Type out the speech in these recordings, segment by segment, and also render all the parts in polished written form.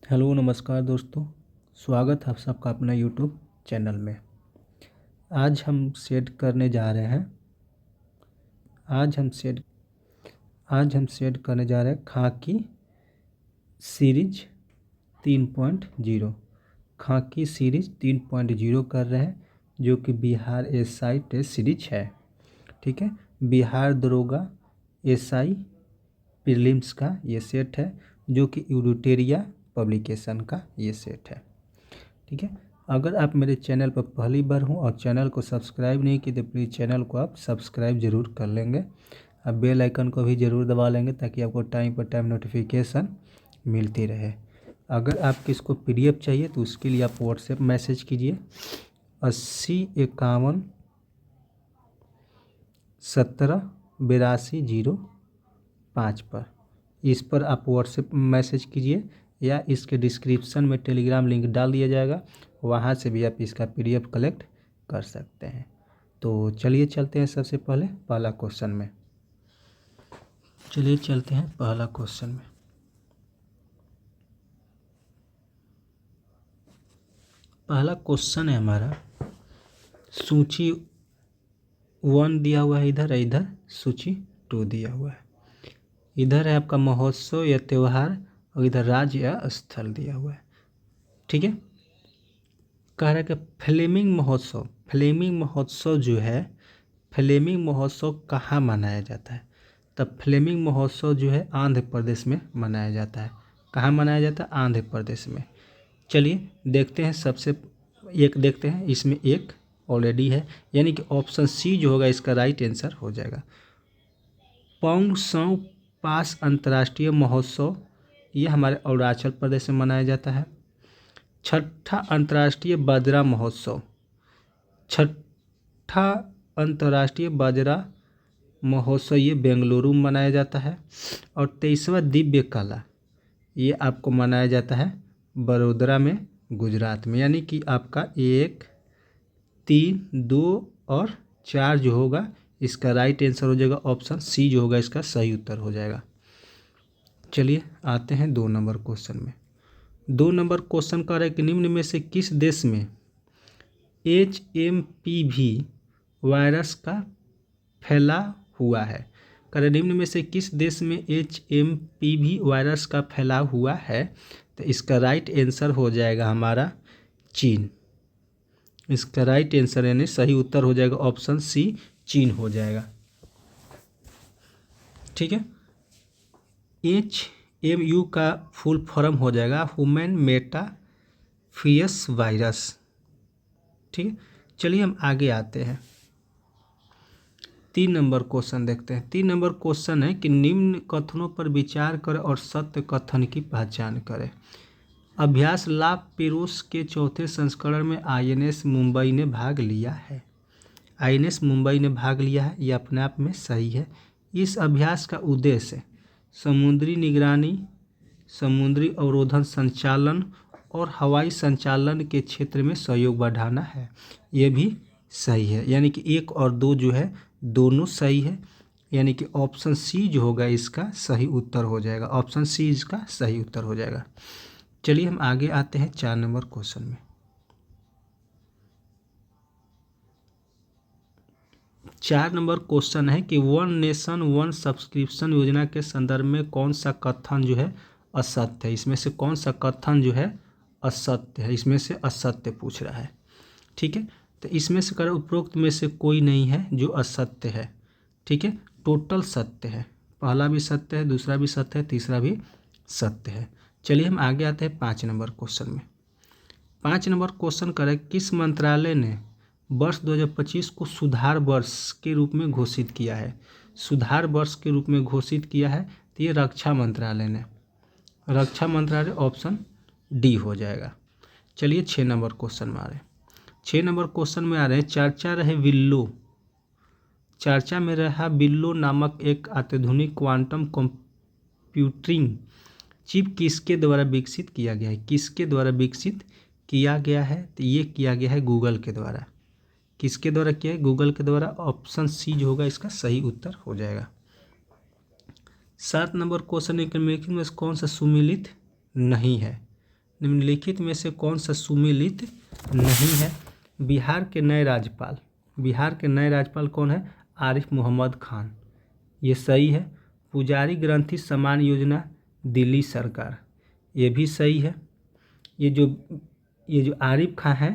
Hello नमस्कार दोस्तों। स्वागत है आप सबका अपना यूट्यूब चैनल में। आज हम सेट करने जा रहे हैं आज हम सेट करने जा रहे हैं खाकी सीरीज 3.0। खाकी सीरीज 3.0 कर रहे हैं, जो कि बिहार एसआई टेस्ट सीरीज है। ठीक है, बिहार दरोगा एसआई प्रीलिम्स का ये सेट है, जो कि यूडिटेरिया पब्लिकेशन का ये सेट है। ठीक है, अगर आप मेरे चैनल पर पहली बार हों और चैनल को सब्सक्राइब नहीं किए तो प्लीज़ चैनल को आप सब्सक्राइब ज़रूर कर लेंगे। आप बेल आइकन को भी ज़रूर दबा लेंगे ताकि आपको टाइम पर टाइम नोटिफिकेशन मिलती रहे। अगर आपको इसको PDF चाहिए तो उसके लिए आप व्हाट्सएप मैसेज कीजिए 8051 17 8205 पर। इस पर आप व्हाट्सएप मैसेज कीजिए या इसके डिस्क्रिप्शन में टेलीग्राम लिंक डाल दिया जाएगा, वहाँ से भी आप इसका PDF कलेक्ट कर सकते हैं। तो चलिए चलते हैं सबसे पहले पहला क्वेश्चन में। पहला क्वेश्चन है हमारा, सूची 1 दिया हुआ है इधर सूची 2 दिया हुआ है। इधर है आपका महोत्सव या त्यौहार और इधर राज्य या स्थल दिया हुआ है। ठीक है, कह रहा है कि फ्लेमिंग महोत्सव जो है, फ्लेमिंग महोत्सव कहाँ मनाया जाता है। तब फ्लेमिंग महोत्सव जो है आंध्र प्रदेश में मनाया जाता है। कहाँ मनाया जाता है? आंध्र प्रदेश में। चलिए देखते हैं, सबसे एक देखते हैं, इसमें एक ऑलरेडी है, यानी कि ऑप्शन सी जो होगा इसका राइट आंसर हो जाएगा। पोंगसों पास अंतर्राष्ट्रीय महोत्सव ये हमारे अरुणाचल प्रदेश में मनाया जाता है। छठा अंतर्राष्ट्रीय बाजरा महोत्सव ये बेंगलुरु में मनाया जाता है। और 23वां दिव्य कला ये आपको मनाया जाता है बड़ोदरा में, गुजरात में। यानी कि आपका 1, 3, 2 और 4 जो होगा इसका राइट आंसर हो जाएगा। ऑप्शन सी जो होगा इसका सही उत्तर हो जाएगा। चलिए आते हैं 2 नंबर क्वेश्चन में। 2 नंबर क्वेश्चन कह रहा है कि निम्न में से किस देश में HMPV वायरस का फैला हुआ है। कह रहे निम्न में से किस देश में HMPV वायरस का फैलाव हुआ है। तो इसका राइट आंसर हो जाएगा हमारा चीन। इसका राइट आंसर यानी सही उत्तर हो जाएगा ऑप्शन सी, चीन हो जाएगा। ठीक है, HMU का फुल फॉर्म हो जाएगा ह्यूमन मेटाफियस वायरस। ठीक है, चलिए हम आगे आते हैं। 3 नंबर क्वेश्चन देखते हैं। 3 नंबर क्वेश्चन है कि निम्न कथनों पर विचार करें और सत्य कथन की पहचान करें। अभ्यास ला पेरोस के चौथे संस्करण में INS मुंबई ने भाग लिया है। INS मुंबई ने भाग लिया है, ये अपने आप में सही है। इस अभ्यास का उद्देश्य समुद्री निगरानी, समुद्री अवरोधन संचालन और हवाई संचालन के क्षेत्र में सहयोग बढ़ाना है। ये भी सही है, यानी कि 1 और 2 जो है दोनों सही है, यानी कि ऑप्शन सी जो होगा इसका सही उत्तर हो जाएगा। ऑप्शन सी इसका सही उत्तर हो जाएगा। चलिए हम आगे आते हैं 4 नंबर क्वेश्चन में। 4 नंबर क्वेश्चन है कि वन नेशन वन सब्सक्रिप्शन योजना के संदर्भ में कौन सा कथन जो है असत्य है। इसमें से कौन सा कथन जो है असत्य है, इसमें से असत्य पूछ रहा है। ठीक है, तो इसमें से कर उपरोक्त में से कोई नहीं है जो असत्य है। ठीक है, टोटल सत्य है। पहला भी सत्य है, दूसरा भी सत्य है, तीसरा भी सत्य है। चलिए हम आगे आते हैं 5 नंबर क्वेश्चन में। 5 नंबर क्वेश्चन करें, किस मंत्रालय ने वर्ष 2025 को सुधार वर्ष के रूप में घोषित किया है। सुधार वर्ष के रूप में घोषित किया है तो ये रक्षा मंत्रालय ने। रक्षा मंत्रालय ऑप्शन डी हो जाएगा। चलिए 6 नंबर क्वेश्चन में आ रहे हैं। 6 नंबर क्वेश्चन में आ रहे हैं, चर्चा में रहा बिल्लो नामक एक अत्याधुनिक क्वांटम कंप्यूटिंग चिप किसके द्वारा विकसित किया गया है। किसके द्वारा विकसित किया गया है, तो ये किया गया है गूगल के द्वारा। किसके द्वारा किया है? गूगल के द्वारा। ऑप्शन सी जो होगा इसका सही उत्तर हो जाएगा। 7 नंबर क्वेश्चन निम्नलिखित में कौन सा सुमेलित नहीं है। निम्नलिखित में से कौन सा सुमेलित नहीं है? बिहार के नए राज्यपाल कौन है? आरिफ मोहम्मद खान, ये सही है। पुजारी ग्रंथि सम्मान योजना दिल्ली सरकार, ये भी सही है। ये जो आरिफ खान है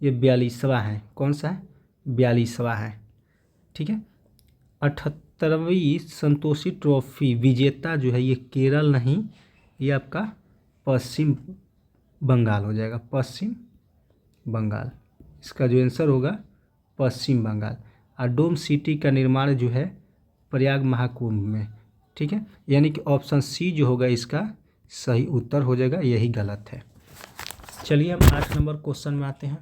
ये 42वां है। कौन सा है? 42वां है। ठीक है। 78वीं संतोषी ट्रॉफी विजेता जो है ये केरल नहीं, ये आपका पश्चिम बंगाल हो जाएगा, पश्चिम बंगाल। इसका जो आंसर होगा पश्चिम बंगाल। और डोम सिटी का निर्माण जो है प्रयाग महाकुंभ में। ठीक है, यानी कि ऑप्शन सी जो होगा इसका सही उत्तर हो जाएगा, यही गलत है। चलिए हम 8 नंबर क्वेश्चन में आते हैं।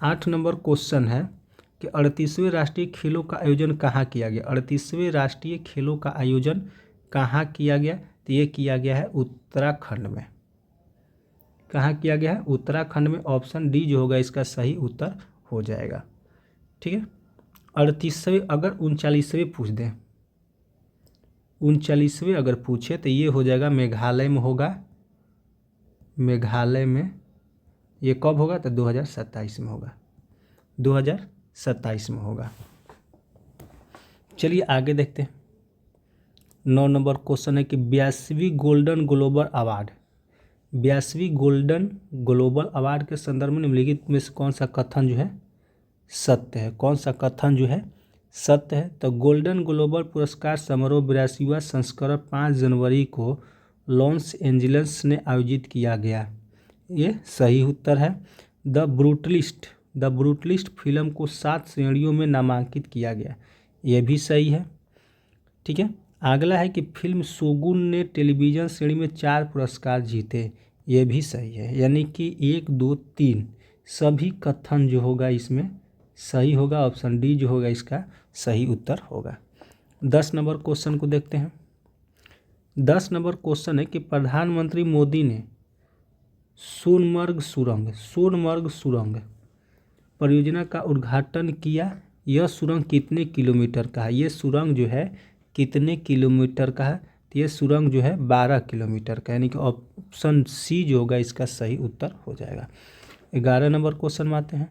8 नंबर क्वेश्चन है कि 38वें राष्ट्रीय खेलों का आयोजन कहाँ किया गया? 38वें राष्ट्रीय खेलों का आयोजन कहाँ किया गया? तो ये किया गया है उत्तराखंड में। कहाँ किया गया है? उत्तराखंड में। ऑप्शन डी जो होगा इसका सही उत्तर हो जाएगा। ठीक है। 38वें अगर 39वें पूछ दें, 39वें अगर पूछे तो ये हो जाएगा मेघालय में होगा। मेघालय में ये कब होगा? तो 2027 में होगा, 2027 में होगा। चलिए आगे देखते हैं। 9 नंबर क्वेश्चन है कि 82वीं गोल्डन ग्लोबल अवार्ड के संदर्भ में निम्नलिखित में से कौन सा कथन जो है सत्य है? कौन सा कथन जो है सत्य है? तो गोल्डन ग्लोबल पुरस्कार समारोह 82वां संस्करण 5 जनवरी को लॉस एंजलिस में आयोजित किया गया, ये सही उत्तर है। द ब्रूटलिस्ट फिल्म को 7 श्रेणियों में नामांकित किया गया, ये भी सही है। ठीक है। अगला है कि फिल्म शोगुन ने टेलीविज़न श्रेणी में 4 पुरस्कार जीते, ये भी सही है। यानी कि 1, 2, 3 सभी कथन जो होगा इसमें सही होगा। ऑप्शन डी जो होगा इसका सही उत्तर होगा। 10 नंबर क्वेश्चन को देखते हैं। 10 नंबर क्वेश्चन है कि प्रधानमंत्री मोदी ने सोनमर्ग सुरंग परियोजना का उद्घाटन किया। यह सुरंग कितने किलोमीटर का है? ये सुरंग जो है कितने किलोमीटर का है? तो ये सुरंग जो है 12 किलोमीटर का, यानी कि ऑप्शन सी जो होगा इसका सही उत्तर हो जाएगा। 11 नंबर क्वेश्चन में आते हैं।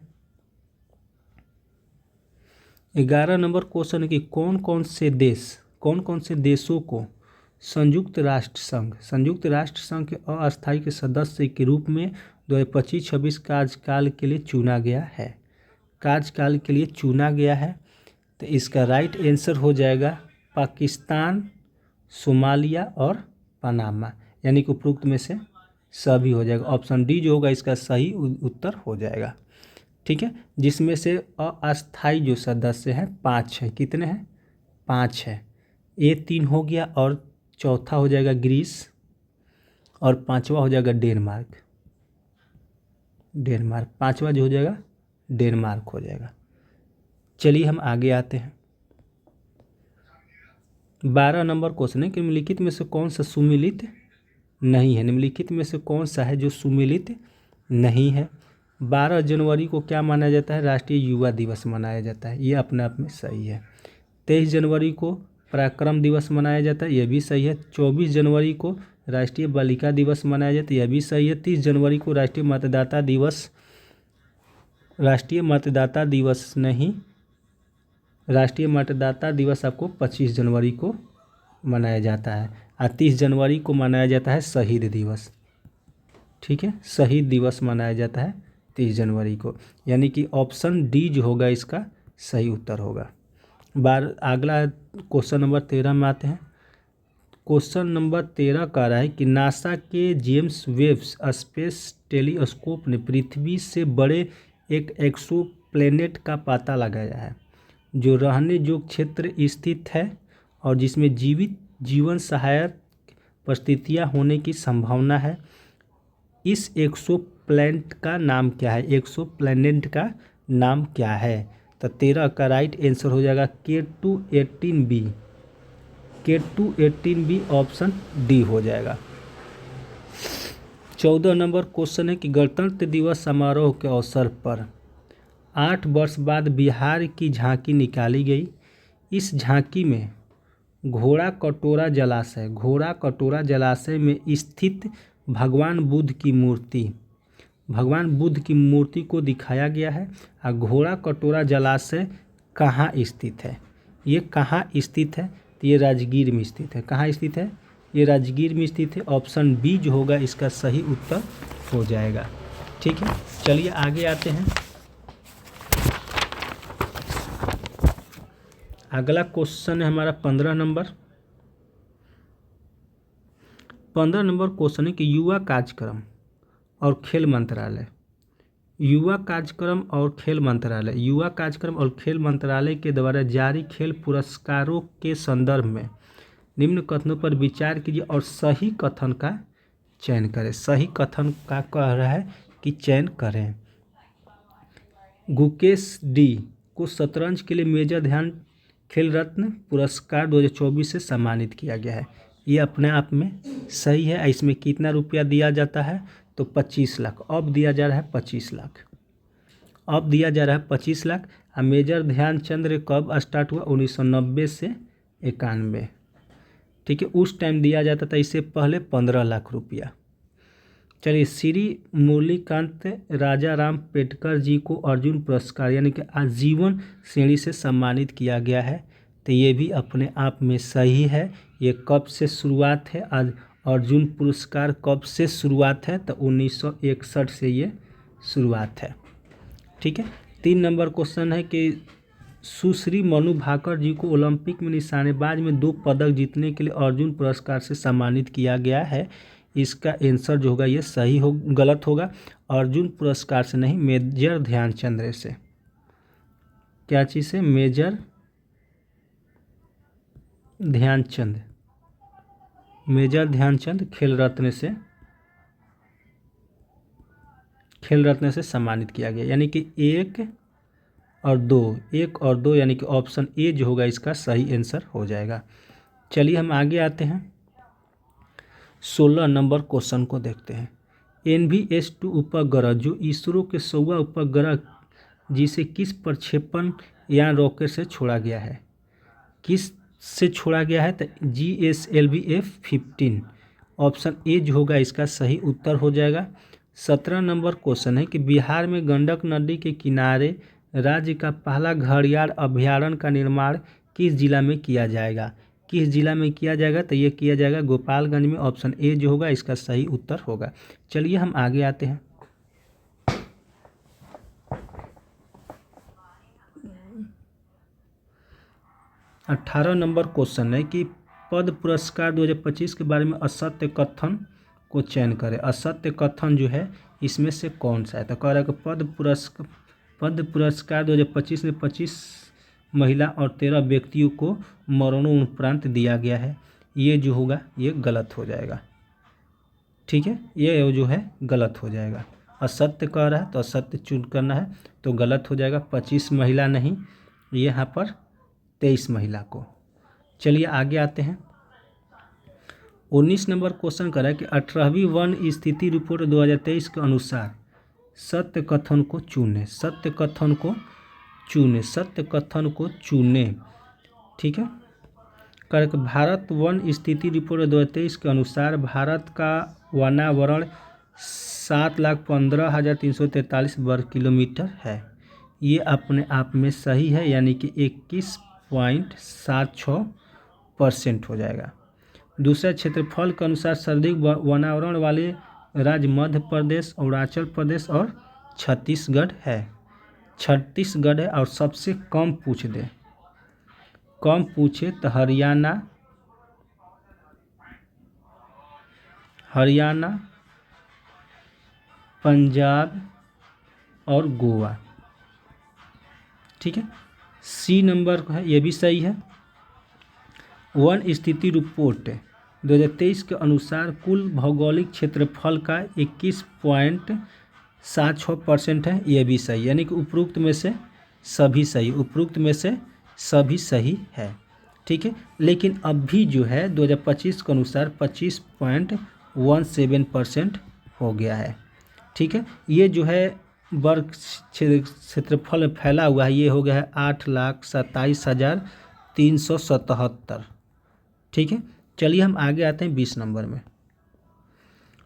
11 नंबर क्वेश्चन है कि कौन कौन से देशों को संयुक्त राष्ट्र संघ के अस्थायी के सदस्य के रूप में 2025-26 कार्यकाल के लिए चुना गया है? तो इसका राइट आंसर हो जाएगा पाकिस्तान, सोमालिया और पनामा, यानी कि उपरोक्त में से सभी हो जाएगा। ऑप्शन डी जो होगा इसका सही उत्तर हो जाएगा। ठीक है। जिसमें से अस्थायी जो सदस्य हैं 5 हैं। कितने हैं? 5 है। ये 3 हो गया और चौथा हो जाएगा ग्रीस और 5वां हो जाएगा डेनमार्क। 5वां जो हो जाएगा डेनमार्क हो जाएगा। चलिए हम आगे आते हैं। 12 नंबर क्वेश्चन है कि निम्नलिखित में से कौन सा सुमेलित नहीं है? निम्नलिखित में से कौन सा है जो सुमेलित नहीं है? 12 जनवरी को क्या माना जाता है? राष्ट्रीय युवा दिवस मनाया जाता है, ये अपने आप में सही है। 23 जनवरी को पराक्रम दिवस मनाया जाता है, यह भी सही है। 24 जनवरी को राष्ट्रीय बालिका दिवस मनाया जाता है, यह भी सही है। 30 जनवरी को राष्ट्रीय मतदाता दिवस आपको 25 जनवरी को मनाया जाता है। और 30 जनवरी को मनाया जाता है शहीद दिवस। ठीक है, शहीद दिवस मनाया जाता है 30 जनवरी को, यानी कि ऑप्शन डी जो होगा इसका सही उत्तर होगा। अगला क्वेश्चन नंबर 13 में आते हैं। क्वेश्चन नंबर 13 कह रहा है कि नासा के जेम्स वेब स्पेस टेलीस्कोप ने पृथ्वी से बड़े एक एक्सोप्लैनेट का पता लगाया है जो रहने योग्य क्षेत्र स्थित है और जिसमें जीवन सहायक परिस्थितियां होने की संभावना है। इस एक्सोप्लैनेट का नाम क्या है? तो 13 का राइट आंसर हो जाएगा K2-18b ऑप्शन डी हो जाएगा। 14 नंबर क्वेश्चन है कि गणतंत्र दिवस समारोह के अवसर पर 8 वर्ष बाद बिहार की झांकी निकाली गई। इस झांकी में घोड़ा कटोरा जलाशय, घोड़ा कटोरा जलाशय में स्थित भगवान बुद्ध की मूर्ति, भगवान बुद्ध की मूर्ति को दिखाया गया है। और घोड़ा कटोरा जलाशय कहाँ स्थित है, ये कहाँ स्थित है, तो ये राजगीर में स्थित है। कहाँ स्थित है, ये राजगीर में स्थित है। ऑप्शन बी जो होगा इसका सही उत्तर हो जाएगा। ठीक है, चलिए आगे आते हैं। अगला क्वेश्चन है हमारा 15 नंबर। 15 नंबर क्वेश्चन है कि युवा कार्यक्रम और खेल मंत्रालय, युवा कार्यक्रम और खेल मंत्रालय, युवा कार्यक्रम और खेल मंत्रालय के द्वारा जारी खेल पुरस्कारों के संदर्भ में निम्न कथनों पर विचार कीजिए और सही कथन का चयन करें। सही कथन का कह रहा है कि चयन करें। गुकेश डी को शतरंज के लिए मेजर ध्यान खेल रत्न पुरस्कार 2024 से सम्मानित किया गया है। ये अपने आप में सही है। इसमें कितना रुपया दिया जाता है, तो 25 लाख। अब दिया जा रहा है 25 लाख, अब दिया जा रहा है 25 लाख। और मेजर ध्यानचंद कब स्टार्ट हुआ, 1990 से 91। ठीक है, उस टाइम दिया जाता था, इससे पहले 15 लाख रुपया। चलिए, श्री मुरलीकांत राजा राम पेटकर जी को अर्जुन पुरस्कार यानी कि आजीवन श्रेणी से सम्मानित किया गया है। तो ये भी अपने आप में सही है। ये कब से शुरुआत है, आज अर्जुन पुरस्कार कब से शुरुआत है, तो 1961 से ये शुरुआत है। ठीक है, 3 नंबर क्वेश्चन है कि सुश्री मनु भाकर जी को ओलंपिक में निशानेबाज में 2 पदक जीतने के लिए अर्जुन पुरस्कार से सम्मानित किया गया है। इसका आंसर जो होगा ये सही हो, गलत होगा। अर्जुन पुरस्कार से नहीं, मेजर ध्यानचंद से। क्या चीज़ से, मेजर ध्यानचंद, मेजर ध्यानचंद खेल रत्न से, खेल रत्न से सम्मानित किया गया। यानी कि 1 और 2 यानी कि ऑप्शन ए जो होगा इसका सही आंसर हो जाएगा। चलिए हम आगे आते हैं। 16 नंबर क्वेश्चन को देखते हैं। NVS-2 उपग्रह जो इसरो के 100वां उपग्रह जिसे किस प्रक्षेपण यान रॉकेट से छोड़ा गया है, किस से छोड़ा गया है, तो GSLV F-15। ऑप्शन ए जो होगा इसका सही उत्तर हो जाएगा। 17 नंबर क्वेश्चन है कि बिहार में गंडक नदी के किनारे राज्य का पहला घड़ियाल अभयारण्य का निर्माण किस जिला में किया जाएगा, किस जिला में किया जाएगा, तो ये किया जाएगा गोपालगंज में। ऑप्शन ए जो होगा इसका सही उत्तर होगा। चलिए हम आगे आते हैं। अठारह नंबर क्वेश्चन है कि पद्म पुरस्कार 2025 के बारे में असत्य कथन को चयन करें। असत्य कथन जो है इसमें से कौन सा है, तो कह रहा है कि पद्म पुरस्कार 2025 में 25 महिला और 13 व्यक्तियों को मरणोपरांत दिया गया है। ये जो होगा ये गलत हो जाएगा। ठीक है, ये जो है गलत हो जाएगा। असत्य कह रहा है तो असत्य चूज करना है, तो गलत हो जाएगा। 25 महिला नहीं, यहाँ पर 23 महिला को। चलिए आगे आते हैं। 19 नंबर क्वेश्चन कर रहा है कि 18वीं वन स्थिति रिपोर्ट 2023 के अनुसार सत्य कथन को चुने, सत्य कथन को चुने, सत्य कथन को चुने। ठीक है, कर भारत वन स्थिति रिपोर्ट 2023 के अनुसार भारत का वनावरण 7,15,343 वर्ग किलोमीटर है। ये अपने आप में सही है, यानी कि 21.76% हो जाएगा। दूसरा, क्षेत्रफल के अनुसार सर्वाधिक वनावरण वाले राज्य मध्य प्रदेश, अरुणाचल प्रदेश और छत्तीसगढ़ है। छत्तीसगढ़ है। और सबसे कम पूछ दे, कम पूछे तो हरियाणा, पंजाब और गोवा। ठीक है, सी नंबर है, ये भी सही है। वन स्थिति रिपोर्ट 2023 के अनुसार कुल भौगोलिक क्षेत्रफल का 21.76% है। ये भी सही, यानी कि उपरोक्त में से सभी सही, उपरोक्त में से सभी सही है। ठीक है, लेकिन अभी जो है 2025 के अनुसार 25.17% हो गया है। ठीक है, ये जो है वर्ग क्षेत्रफल में फैला हुआ है, ये हो गया है 8,27,377। ठीक है, चलिए हम आगे आते हैं 20 नंबर में।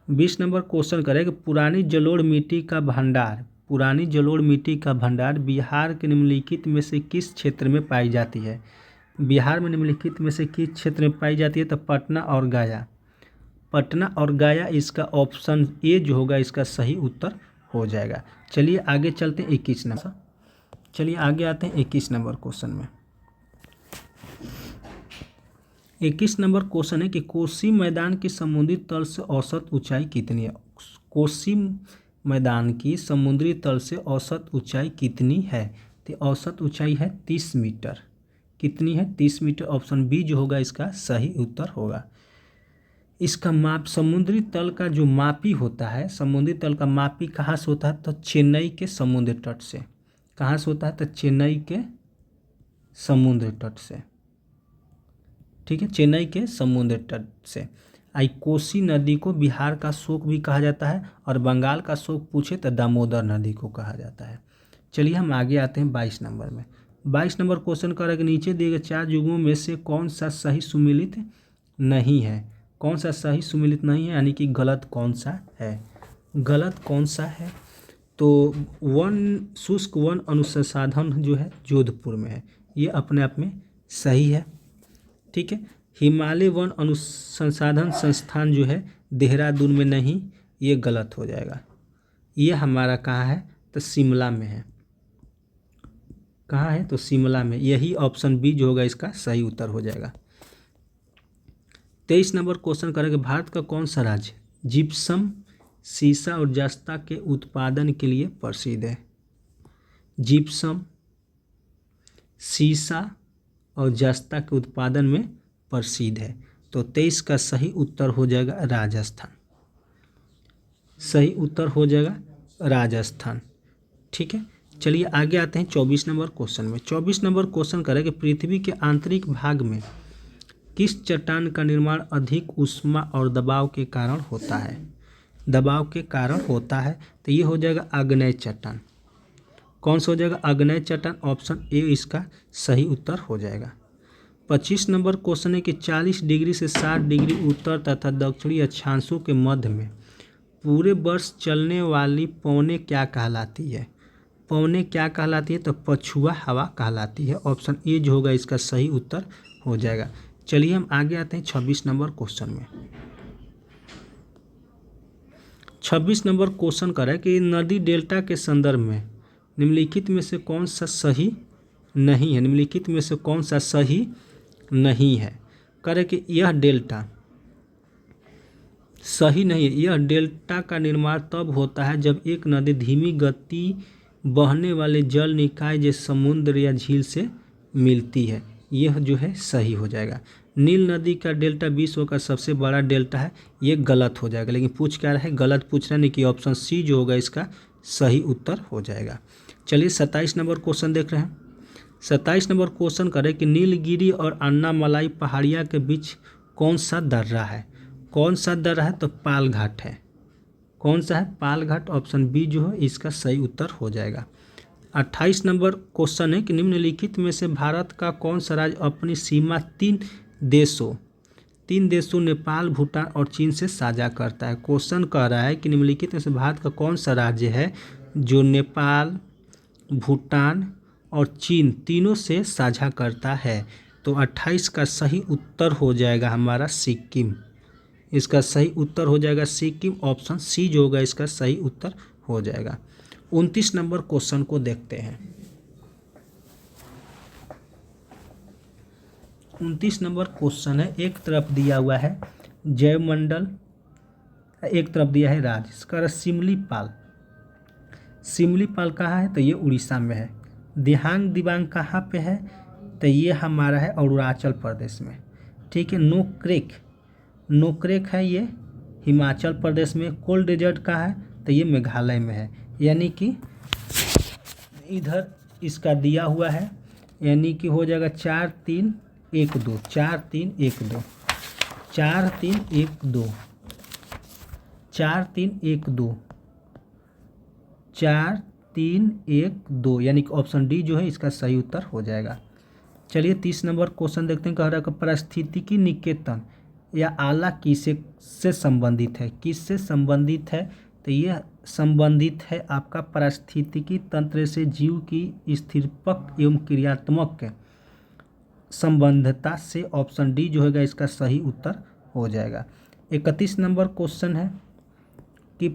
20 नंबर क्वेश्चन करें कि पुरानी जलोढ़ मिट्टी का भंडार, पुरानी जलोढ़ मिट्टी का भंडार बिहार के निम्नलिखित में से किस क्षेत्र में पाई जाती है? बिहार में निम्नलिखित में से किस क्षेत्र में पाई जाती है? तो पटना और गया, पटना और गया इसका ऑप्शन ए जो होगा इसका सही उत्तर हो जाएगा। चलिए आगे चलते हैं 21 नंबर। चलिए आगे आते हैं 21 नंबर क्वेश्चन में। 21 नंबर क्वेश्चन है कि कोसी मैदान की समुद्री तल से औसत ऊंचाई कितनी है? कोसी मैदान की समुद्री तल से औसत ऊंचाई कितनी है? तो औसत ऊंचाई है 30 मीटर। कितनी है? 30 मीटर। ऑप्शन बी जो होगा इसका सही उत्तर होगा। इसका माप समुद्री तल का जो मापी होता है, समुद्री तल का मापी कहाँ से होता है? तो चेन्नई के समुद्र तट से। कहाँ से होता है? तो चेन्नई के समुद्र तट से। ठीक है, चेन्नई के समुद्र तट से। आई कोसी नदी को बिहार का शोक भी कहा जाता है और बंगाल का शोक पूछे तो दामोदर नदी को कहा जाता है। चलिए हम आगे आते हैं 22 नंबर में। 22 नंबर क्वेश्चन कर रहे कि नीचे दिए गए 4 युग्मों में से कौन सा सही सुमेलित नहीं है? कौन सा सही सुमेलित नहीं है, यानी कि गलत कौन सा है? गलत कौन सा है? तो वन शुष्क वन अनुसंधान जो है जोधपुर में है, ये अपने आप में सही है। ठीक है, हिमालय वन अनुसंधान संस्थान जो है देहरादून में नहीं, ये गलत हो जाएगा। ये हमारा कहाँ है? तो शिमला में है। कहाँ है? तो शिमला में। यही ऑप्शन बी जो होगा इसका सही उत्तर हो जाएगा। 23 नंबर क्वेश्चन करेंगे भारत का कौन सा राज्य जिप्सम, सीसा और जस्ता के उत्पादन के लिए प्रसिद्ध है? जिप्सम, सीसा और जस्ता के उत्पादन में प्रसिद्ध है। तो 23 का सही उत्तर हो जाएगा राजस्थान। सही उत्तर हो जाएगा राजस्थान। ठीक है, चलिए आगे आते हैं 24 नंबर क्वेश्चन में। 24 नंबर क्वेश्चन करें कि पृथ्वी के आंतरिक भाग में किस चट्टान का निर्माण अधिक ऊष्मा और दबाव के कारण होता है? दबाव के कारण होता है, तो ये हो जाएगा आग्नेय चट्टान। कौन सा हो जाएगा? आग्नेय चट्टान। ऑप्शन ए इसका सही उत्तर हो जाएगा। 25 नंबर क्वेश्चन है कि 40 डिग्री से 60 डिग्री उत्तर तथा दक्षिणी अक्षांशों के मध्य में पूरे वर्ष चलने वाली पवनें क्या कहलाती है? पवनें क्या कहलाती है? तो पछुआ हवा कहलाती है। ऑप्शन ए जो होगा इसका सही उत्तर हो जाएगा। चलिए हम आगे आते हैं 26 नंबर क्वेश्चन में। 26 नंबर क्वेश्चन करें कि नदी डेल्टा के संदर्भ में निम्नलिखित में से कौन सा सही नहीं है? निम्नलिखित में से कौन सा सही नहीं है? करें कि यह डेल्टा सही नहीं है। यह डेल्टा का निर्माण तब होता है जब एक नदी धीमी गति बहने वाले जल निकाय जैसे समुद्र या झील से मिलती है। यह जो है सही हो जाएगा। नील नदी का डेल्टा विश्व का सबसे बड़ा डेल्टा है, ये गलत हो जाएगा। लेकिन पूछ क्या रहा है? गलत पूछ रहा है, नहीं कि ऑप्शन सी जो होगा इसका सही उत्तर हो जाएगा। चलिए 27 नंबर क्वेश्चन देख रहे हैं। 27 नंबर क्वेश्चन करें कि नीलगिरी और अन्नामलाई पहाड़ियाँ के बीच कौन सा दर्रा है? कौन सा दर्रा है? तो पालघाट है। कौन सा है? पालघाट। ऑप्शन बी जो है इसका सही उत्तर हो जाएगा। 28 नंबर क्वेश्चन है कि निम्नलिखित में से भारत का कौन सा राज्य अपनी सीमा तीन देशों नेपाल, भूटान और चीन से साझा करता है? क्वेश्चन कह रहा है कि निम्नलिखित में से भारत का कौन सा राज्य है जो नेपाल, भूटान और चीन तीनों से साझा करता है? तो 28 का सही उत्तर हो जाएगा हमारा सिक्किम। इसका सही उत्तर हो जाएगा सिक्किम। ऑप्शन सी जो होगा इसका सही उत्तर हो जाएगा। 29 नंबर क्वेश्चन को देखते हैं। 29 नंबर क्वेश्चन है, एक तरफ दिया हुआ है जयमंडल, एक तरफ दिया है राज्य। इसका सिमलीपाल। सिमलीपाल कहाँ है? तो ये उड़ीसा में है। दिहांग दिबांग कहाँ पे है? तो ये हमारा है अरुणाचल प्रदेश में। ठीक है, नोक्रेक है, ये हिमाचल प्रदेश में। कोल्ड डेजर्ट कहाँ है? तो ये मेघालय में है। यानी कि इधर इसका दिया हुआ है, यानी कि हो जाएगा 4 3 1 2 4 3 1 2 4 3 1 2 4 3 1 2 4 3 1 2, यानी कि ऑप्शन डी जो है इसका सही उत्तर हो जाएगा। चलिए 30 नंबर क्वेश्चन देखते हैं। कह रहा है कि पारिस्थितिकी निकेतन या आला किससे से संबंधित है, किससे संबंधित है? तो यह संबंधित है आपका पारिस्थितिकी तंत्र से जीव की स्थिरपक एवं क्रियात्मक संबंधता से। ऑप्शन डी जो होगा इसका सही उत्तर हो जाएगा। 31 नंबर क्वेश्चन है कि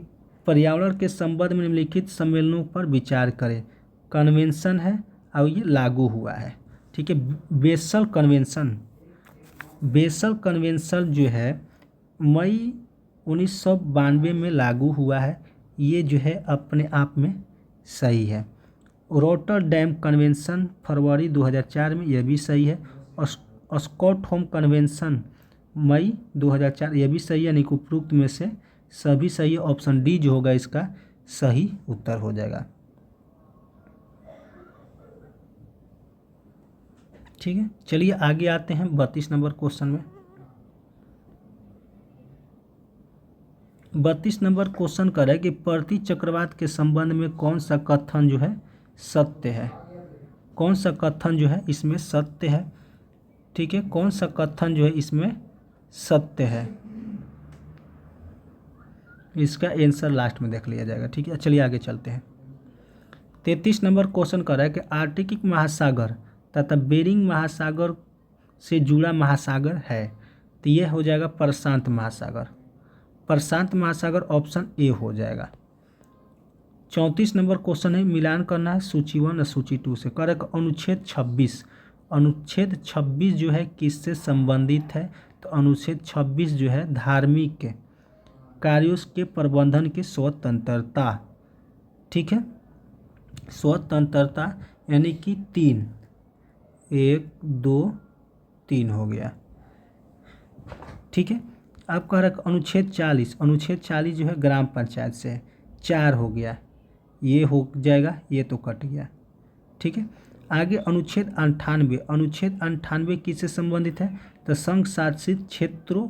पर्यावरण के संबंध में निम्नलिखित सम्मेलनों पर विचार करें। कन्वेंशन है और ये लागू हुआ है, ठीक है। बेसल कन्वेंशन, बेसल कन्वेंशन जो है मई 1992 में लागू हुआ है, ये जो है अपने आप में सही है। रोटरडैम कन्वेंशन फरवरी 2004 में, यह भी सही है। और स्टॉकहोम कन्वेंशन मई 2004, यह भी सही है। यानी कि उपरोक्त में से सभी सही है। ऑप्शन डी जो होगा इसका सही उत्तर हो जाएगा, ठीक है। चलिए आगे आते हैं 32 नंबर क्वेश्चन में। 32 नंबर क्वेश्चन कर है कि प्रति चक्रवात के संबंध में कौन सा कथन जो है सत्य है, कौन सा कथन जो है इसमें सत्य है, ठीक है। कौन सा कथन जो है इसमें सत्य है, इसका आंसर लास्ट में देख लिया जाएगा, ठीक है। चलिए आगे चलते हैं। 33 नंबर क्वेश्चन कर रहा है कि आर्कटिक महासागर तथा बेरिंग महासागर से जुड़ा महासागर है, तो यह हो जाएगा प्रशांत महासागर। प्रशांत महासागर ऑप्शन ए हो जाएगा। 34 नंबर क्वेश्चन है, मिलान करना है सूची 1 और सूची 2 से। कर अनुच्छेद 26, अनुच्छेद 26 जो है किससे संबंधित है? तो अनुच्छेद 26 जो है धार्मिक कार्यों के प्रबंधन की स्वतंत्रता, ठीक है। स्वतंत्रता यानी कि 3, 1 2 3 हो गया, ठीक है। अब कह रहा है अनुच्छेद 40, अनुच्छेद 40 जो है ग्राम पंचायत से है, 4 हो गया, ये हो जाएगा, ये तो कट गया, ठीक है। आगे अनुच्छेद 98, अनुच्छेद 98 किससे संबंधित है? तो संघ शासित क्षेत्रों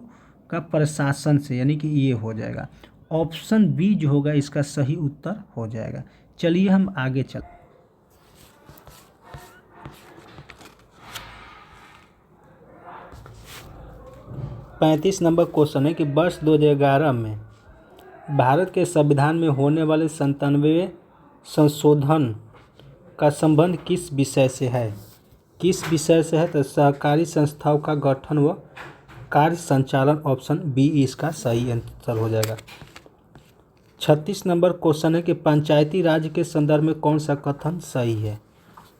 का प्रशासन से, यानी कि ये हो जाएगा। ऑप्शन बी जो होगा इसका सही उत्तर हो जाएगा। चलिए हम आगे चल 35 नंबर क्वेश्चन है कि वर्ष 2011 में भारत के संविधान में होने वाले 97वें संशोधन का संबंध किस विषय से है? किस विषय से है? तो सहकारी संस्थाओं का गठन व कार्य संचालन। ऑप्शन बी इसका सही आंसर हो जाएगा। 36 नंबर क्वेश्चन है कि पंचायती राज के संदर्भ में कौन सा कथन सही है?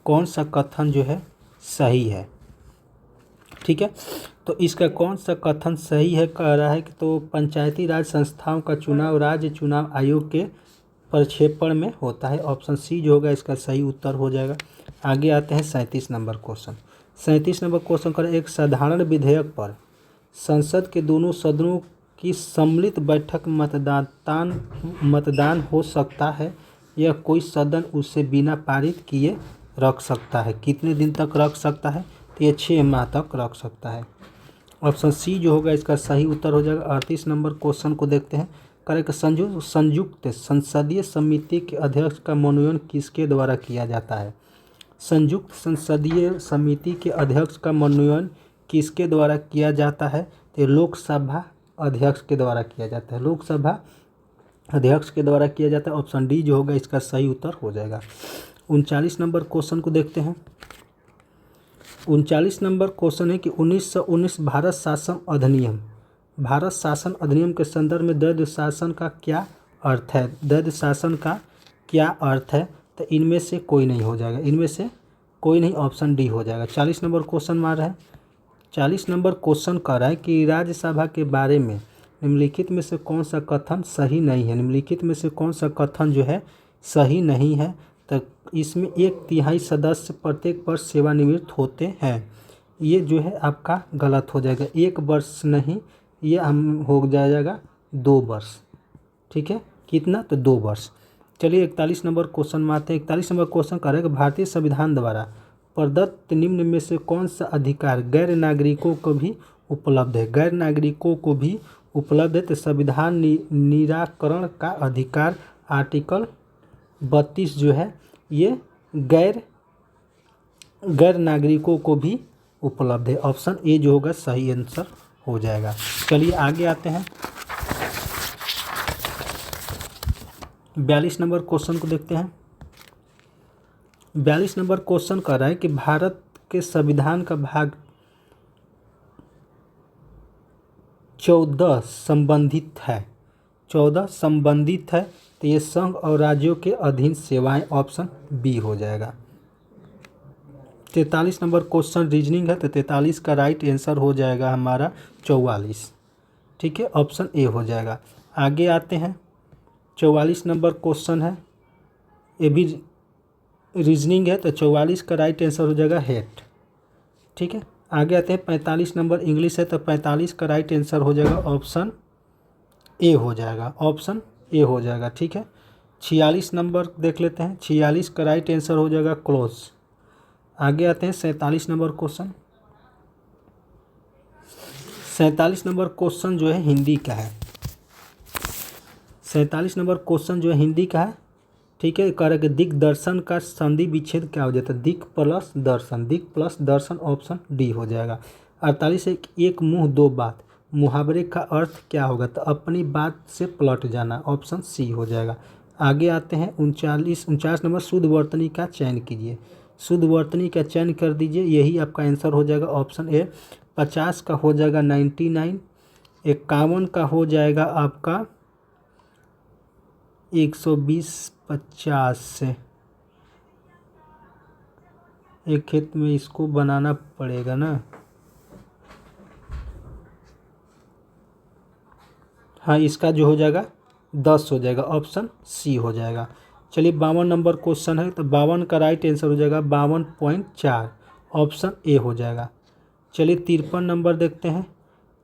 कौन सा कथन जो है सही है, ठीक है। तो इसका कौन सा कथन सही है कह रहा है कि तो पंचायती राज संस्थाओं का चुनाव राज्य चुनाव आयोग के प्रक्षेपण में होता है। ऑप्शन सी जो होगा इसका सही उत्तर हो जाएगा। आगे आते हैं 37 नंबर क्वेश्चन। 37 नंबर क्वेश्चन कर एक साधारण विधेयक पर संसद के दोनों सदनों की सम्मिलित बैठक मतदान हो सकता है या कोई सदन उसे बिना पारित किए रख सकता है। कितने दिन तक रख सकता है? तो ये 6 माह तक रख सकता है। ऑप्शन सी जो होगा इसका सही उत्तर हो जाएगा। 38 नंबर क्वेश्चन को देखते हैं। करेक्ट संयुक्त संसदीय समिति के अध्यक्ष का मनोनयन किसके द्वारा किया जाता है? संयुक्त संसदीय समिति के अध्यक्ष का मनोनयन किसके द्वारा किया जाता है? तो लोकसभा अध्यक्ष के द्वारा किया जाता है। लोकसभा अध्यक्ष के द्वारा किया जाता है। ऑप्शन डी जो होगा इसका सही उत्तर हो जाएगा। 39 नंबर क्वेश्चन को देखते हैं। 39 नंबर क्वेश्चन है कि 1919 भारत शासन अधिनियम, भारत शासन अधिनियम के संदर्भ में द्वैध शासन का क्या अर्थ है? द्वैध शासन का क्या अर्थ है? तो इनमें से कोई नहीं हो जाएगा, इनमें से कोई नहीं। ऑप्शन डी हो जाएगा। 40 नंबर क्वेश्चन मार रहा है। 40 नंबर क्वेश्चन कह रहा है कि राज्यसभा के बारे में निम्नलिखित में से कौन सा कथन सही नहीं है? निम्नलिखित में से कौन सा कथन जो है सही नहीं है? तो इसमें 1/3 सदस्य प्रत्येक वर्ष सेवानिवृत्त होते हैं। ये जो है आपका गलत हो जाएगा। 1 वर्ष नहीं, ये हम हो जाएगा 2 वर्ष, ठीक है। कितना? तो 2 वर्ष। चलिए 41 नंबर क्वेश्चन में आते हैं। 41 नंबर क्वेश्चन कह रहे हैं कि भारतीय संविधान द्वारा प्रदत्त निम्न में से कौन सा अधिकार गैर नागरिकों को भी उपलब्ध है? गैर नागरिकों को भी उपलब्ध है। तो संविधान निराकरण का अधिकार आर्टिकल 32 जो है ये गैर गैर नागरिकों को भी उपलब्ध है। ऑप्शन ए जो होगा सही आंसर हो जाएगा। चलिए आगे आते हैं। 42 नंबर क्वेश्चन को देखते हैं। 42 नंबर क्वेश्चन कह रहा है कि भारत के संविधान का भाग 14 संबंधित है। 14 संबंधित है, तो ये संघ और राज्यों के अधीन सेवाएं, ऑप्शन बी हो जाएगा। 43 नंबर क्वेश्चन रीजनिंग है, तो 43 का राइट आंसर हो जाएगा हमारा 44। ठीक है, ऑप्शन ए हो जाएगा। आगे आते हैं। 44 नंबर क्वेश्चन है, ये भी रीजनिंग है, तो 44 का राइट आंसर हो जाएगा हेट। ठीक है, आगे आते हैं। 45 नंबर इंग्लिश है, तो 45 का राइट आंसर हो जाएगा ऑप्शन ए हो जाएगा। ऑप्शन ए हो जाएगा। ठीक है, 46 नंबर देख लेते हैं। 46 का राइट आंसर हो जाएगा क्लोज। आगे आते हैं 47 नंबर क्वेश्चन। 47 नंबर क्वेश्चन जो है हिंदी का है। 47 नंबर क्वेश्चन जो है हिंदी का है। ठीक है, कह रहा है कि दिग्दर्शन का संधि विच्छेद क्या हो जाता है? दिक् प्लस दर्शन, दिक् प्लस दर्शन, ऑप्शन डी हो जाएगा। 48 एक मुंह दो बात, मुहावरे का अर्थ क्या होगा? तो अपनी बात से पलट जाना, ऑप्शन सी हो जाएगा। आगे आते हैं 49 नंबर शुद्ध वर्तनी का चयन कीजिए। शुद्ध वर्तनी का चयन कर दीजिए, यही आपका आंसर हो जाएगा ऑप्शन ए। 50 का हो जाएगा 99, 51 का हो जाएगा आपका 120, 50 से एक खेत में इसको बनाना पड़ेगा ना। हाँ, इसका जो हो जाएगा 10 हो जाएगा, ऑप्शन सी हो जाएगा। चलिए 52 नंबर क्वेश्चन है, तो 52 का राइट आंसर हो जाएगा 52.4, ऑप्शन ए हो जाएगा। चलिए 53 नंबर देखते हैं।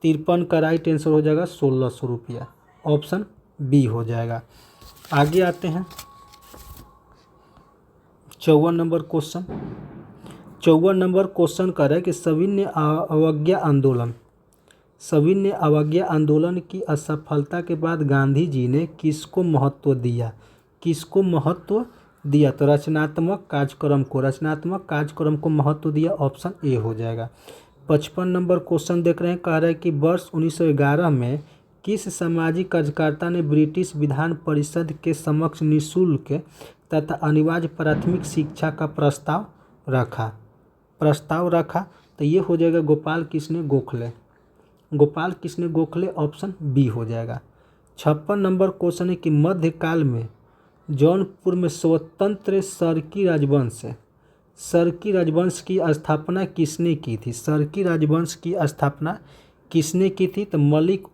53 का राइट आंसर हो जाएगा 1600 रुपया, ऑप्शन बी हो जाएगा। आगे आते हैं 54 नंबर क्वेश्चन। 54 नंबर क्वेश्चन कर रहा है कि सविनय अवज्ञा आंदोलन की असफलता के बाद गांधी जी ने किसको महत्व दिया? किसको महत्व दिया? तो रचनात्मक कार्यक्रम को महत्व दिया, ऑप्शन ए हो जाएगा। 55 नंबर क्वेश्चन देख रहे हैं, कह रहा है कि वर्ष 1911 में किस सामाजिक कार्यकर्ता ने ब्रिटिश विधान परिषद के समक्ष निःशुल्क तथा अनिवार्य प्राथमिक शिक्षा का प्रस्ताव रखा? तो ये हो जाएगा गोपाल कृष्ण गोखले, ऑप्शन बी हो जाएगा। 56 नंबर क्वेश्चन है कि मध्यकाल में जौनपुर में स्वतंत्र सरकी राजवंश की स्थापना किसने की थी? सरकी राजवंश की स्थापना किसने की थी? तो मलिक